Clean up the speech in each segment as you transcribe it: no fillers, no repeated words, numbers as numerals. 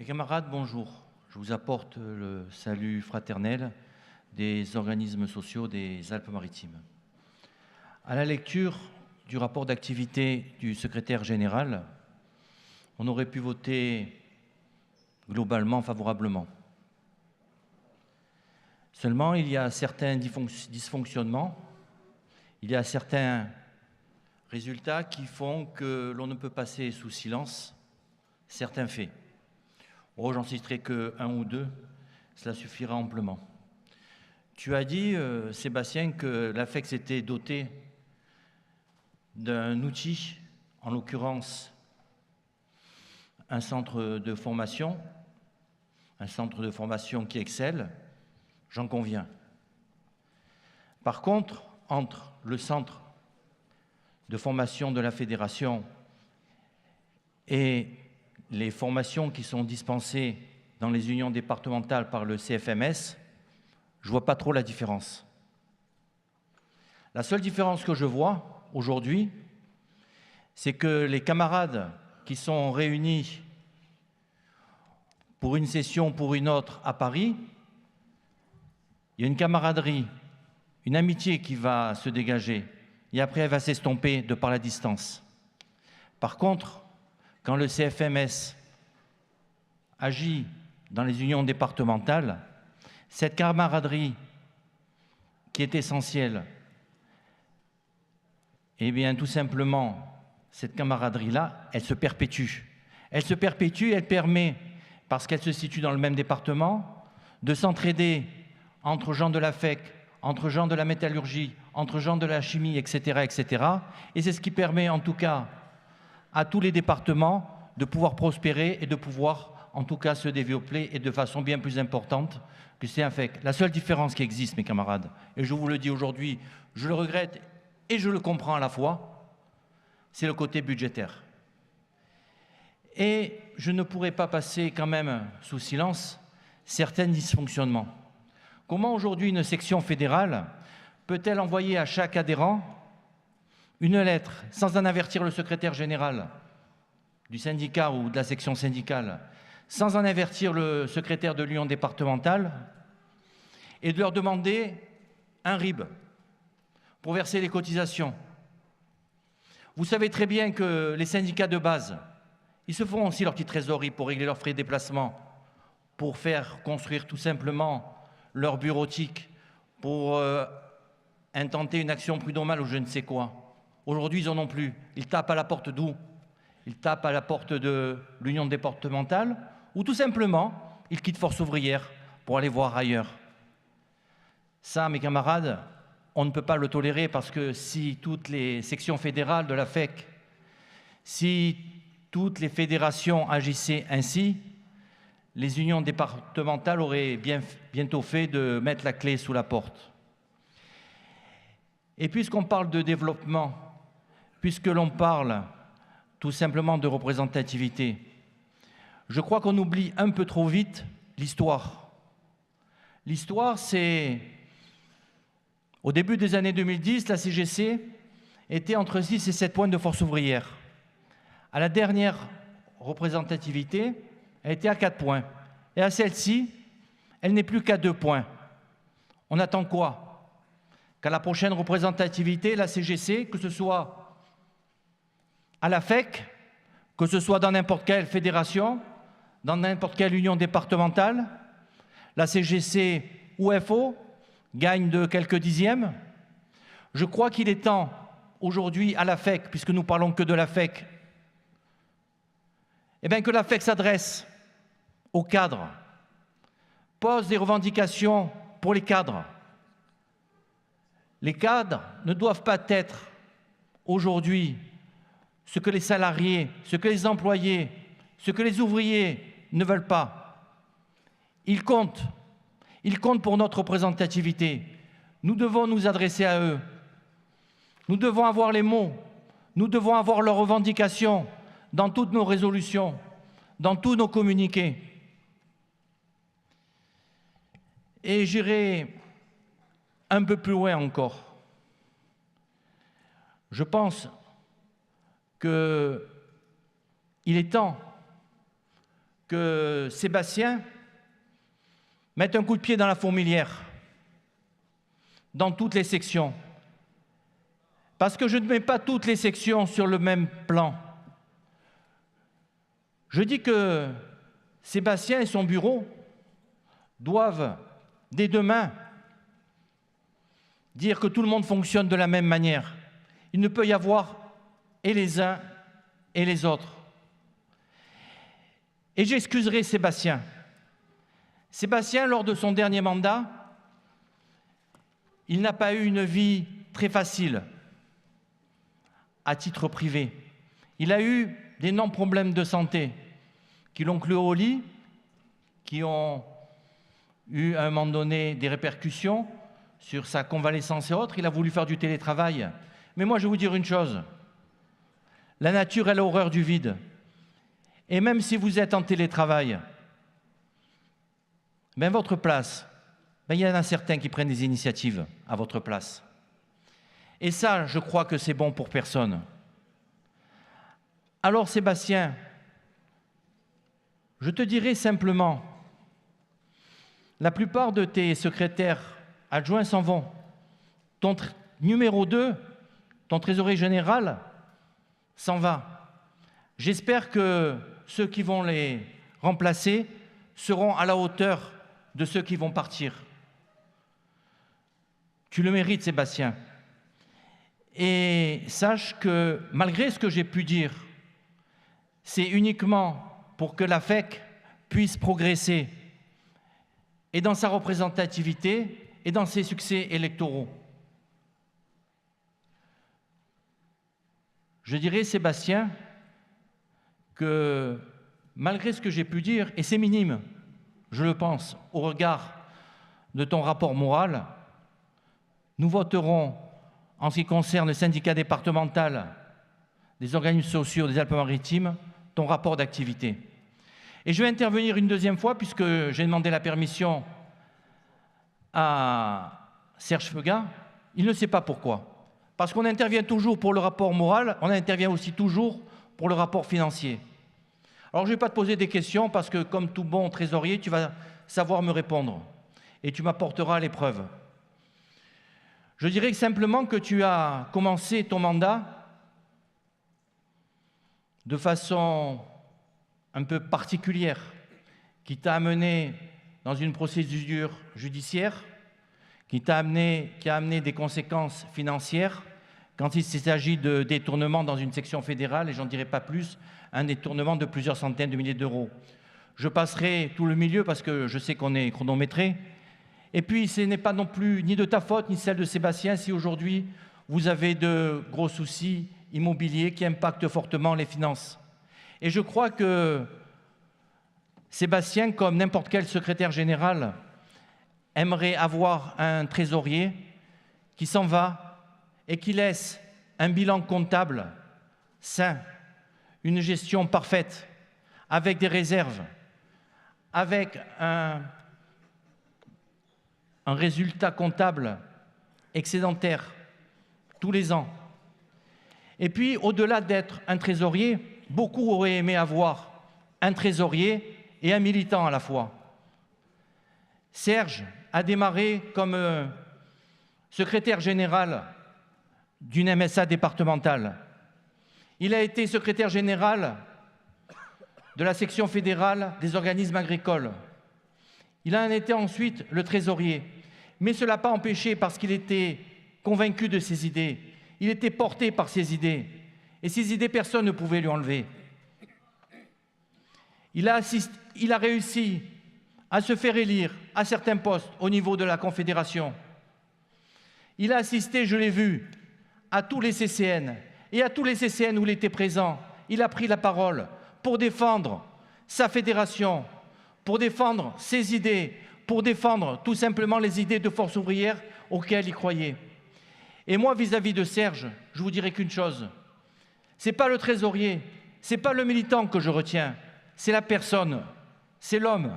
Mes camarades, bonjour. Je vous apporte le salut fraternel des organismes sociaux des Alpes-Maritimes. À la lecture du rapport d'activité du secrétaire général, on aurait pu voter globalement favorablement. Seulement, il y a certains dysfonctionnements, il y a certains résultats qui font que l'on ne peut passer sous silence certains faits. Oh, j'en citerai qu'un ou deux, cela suffira amplement. Tu as dit, Sébastien, que l'AFEC s'était doté d'un outil, en l'occurrence un centre de formation qui excelle, j'en conviens. Par contre, entre le centre de formation de la fédération et les formations qui sont dispensées dans les unions départementales par le CFMS, je ne vois pas trop la différence. La seule différence que je vois aujourd'hui, c'est que les camarades qui sont réunis pour une session ou pour une autre à Paris, il y a une camaraderie, une amitié qui va se dégager et après elle va s'estomper de par la distance. Par contre, quand le CFMS agit dans les unions départementales, cette camaraderie qui est essentielle, eh bien tout simplement, cette camaraderie-là, elle se perpétue. Elle se perpétue, elle permet, parce qu'elle se situe dans le même département, de s'entraider entre gens de l'AFEC, entre gens de la métallurgie, entre gens de la chimie, etc., etc. Et c'est ce qui permet en tout cas à tous les départements de pouvoir prospérer et de pouvoir en tout cas se développer et de façon bien plus importante que c'est un fait. La seule différence qui existe, mes camarades, et je vous le dis aujourd'hui, je le regrette et je le comprends à la fois, c'est le côté budgétaire. Et je ne pourrais pas passer quand même sous silence certains dysfonctionnements. Comment aujourd'hui une section fédérale peut-elle envoyer à chaque adhérent une lettre sans en avertir le secrétaire général du syndicat ou de la section syndicale, sans en avertir le secrétaire de l'union départementale, et de leur demander un RIB pour verser les cotisations? Vous savez très bien que les syndicats de base, ils se font aussi leur petite trésorerie pour régler leurs frais de déplacement, pour faire construire tout simplement leur bureautique, pour intenter une action prud'homale ou je ne sais quoi. Aujourd'hui, ils n'en ont plus. Ils tapent à la porte d'où? Ils tapent à la porte de l'union départementale ou tout simplement, ils quittent Force ouvrière pour aller voir ailleurs. Ça, mes camarades, on ne peut pas le tolérer parce que si toutes les sections fédérales de la FEC, si toutes les fédérations agissaient ainsi, les unions départementales auraient bientôt fait de mettre la clé sous la porte. Et puisqu'on parle de développement, puisque l'on parle tout simplement de représentativité, je crois qu'on oublie un peu trop vite l'histoire. L'histoire, c'est au début des années 2010, la CGC était entre 6 et 7 points de force ouvrière. À la dernière représentativité, elle était à 4 points. Et à celle-ci, elle n'est plus qu'à 2 points. On attend quoi? Qu'à la prochaine représentativité, la CGC, que ce soit à la FEC, que ce soit dans n'importe quelle fédération, dans n'importe quelle union départementale, la CGC ou FO gagne de quelques dixièmes. Je crois qu'il est temps, aujourd'hui, à la FEC, puisque nous parlons que de la FEC, eh bien, que la FEC s'adresse aux cadres, pose des revendications pour les cadres. Les cadres ne doivent pas être aujourd'hui ce que les salariés, ce que les employés, ce que les ouvriers ne veulent pas. Ils comptent pour notre représentativité. Nous devons nous adresser à eux. Nous devons avoir les mots, nous devons avoir leurs revendications dans toutes nos résolutions, dans tous nos communiqués. Et j'irai un peu plus loin encore. Je pense qu'il est temps que Sébastien mette un coup de pied dans la fourmilière, dans toutes les sections. Parce que je ne mets pas toutes les sections sur le même plan. Je dis que Sébastien et son bureau doivent, dès demain, dire que tout le monde fonctionne de la même manière. Il ne peut y avoir et les uns et les autres. Et j'excuserai Sébastien. Sébastien, lors de son dernier mandat, il n'a pas eu une vie très facile à titre privé. Il a eu d'énormes problèmes de santé qui l'ont cloué au lit, qui ont eu à un moment donné des répercussions sur sa convalescence et autres. Il a voulu faire du télétravail. Mais moi, je vais vous dire une chose. La nature, elle a horreur du vide. Et même si vous êtes en télétravail, votre place, il y en a certains qui prennent des initiatives à votre place. Et ça, je crois que c'est bon pour personne. Alors, Sébastien, je te dirai simplement, la plupart de tes secrétaires adjoints s'en vont. Ton numéro 2, ton trésorier général, s'en va. J'espère que ceux qui vont les remplacer seront à la hauteur de ceux qui vont partir. Tu le mérites, Sébastien. Et sache que, malgré ce que j'ai pu dire, c'est uniquement pour que la FEC puisse progresser et dans sa représentativité et dans ses succès électoraux. Je dirais, Sébastien, que malgré ce que j'ai pu dire, et c'est minime, je le pense, au regard de ton rapport moral, nous voterons, en ce qui concerne le syndicat départemental des organismes sociaux des Alpes-Maritimes, ton rapport d'activité. Et je vais intervenir une deuxième fois, puisque j'ai demandé la permission à Serge Feugat. Il ne sait pas pourquoi. Parce qu'on intervient toujours pour le rapport moral, on intervient aussi toujours pour le rapport financier. Alors je ne vais pas te poser des questions, parce que comme tout bon trésorier, tu vas savoir me répondre. Et tu m'apporteras l'épreuve. Je dirais simplement que tu as commencé ton mandat de façon un peu particulière, qui t'a amené dans une procédure judiciaire, qui a amené des conséquences financières, quand il s'agit de détournement dans une section fédérale, et j'en dirai pas plus, un détournement de plusieurs centaines de milliers d'euros. Je passerai tout le milieu parce que je sais qu'on est chronométré. Et puis, ce n'est pas non plus ni de ta faute, ni celle de Sébastien, si aujourd'hui vous avez de gros soucis immobiliers qui impactent fortement les finances. Et je crois que Sébastien, comme n'importe quel secrétaire général, aimerait avoir un trésorier qui s'en va et qui laisse un bilan comptable sain, une gestion parfaite, avec des réserves, avec un résultat comptable excédentaire tous les ans. Et puis, au-delà d'être un trésorier, beaucoup auraient aimé avoir un trésorier et un militant à la fois. Serge a démarré comme secrétaire général d'une MSA départementale. Il a été secrétaire général de la section fédérale des organismes agricoles. Il en était ensuite le trésorier. Mais cela n'a pas empêché, parce qu'il était convaincu de ses idées. Il était porté par ses idées. Et ces idées, personne ne pouvait lui enlever. Il a réussi à se faire élire à certains postes au niveau de la Confédération. Il a assisté, je l'ai vu, à tous les CCN. Et à tous les CCN où il était présent, il a pris la parole pour défendre sa fédération, pour défendre ses idées, pour défendre tout simplement les idées de Force ouvrière auxquelles il croyait. Et moi, vis-à-vis de Serge, je vous dirai qu'une chose. Ce n'est pas le trésorier, ce n'est pas le militant que je retiens, c'est la personne, c'est l'homme.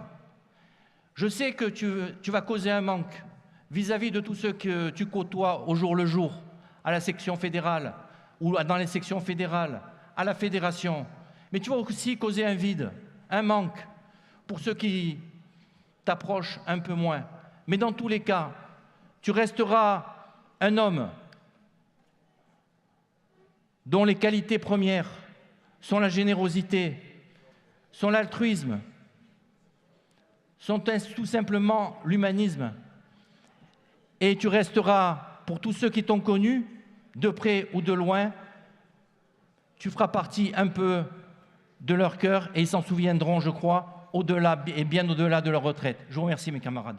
Je sais que tu vas causer un manque vis-à-vis de tous ceux que tu côtoies au jour le jour, à la section fédérale ou dans les sections fédérales, à la fédération. Mais tu vas aussi causer un vide, un manque pour ceux qui t'approchent un peu moins. Mais dans tous les cas, tu resteras un homme dont les qualités premières sont la générosité, sont l'altruisme, sont tout simplement l'humanisme. Et tu resteras, pour tous ceux qui t'ont connu, de près ou de loin, tu feras partie un peu de leur cœur et ils s'en souviendront, je crois, au-delà et bien au-delà de leur retraite. Je vous remercie, mes camarades.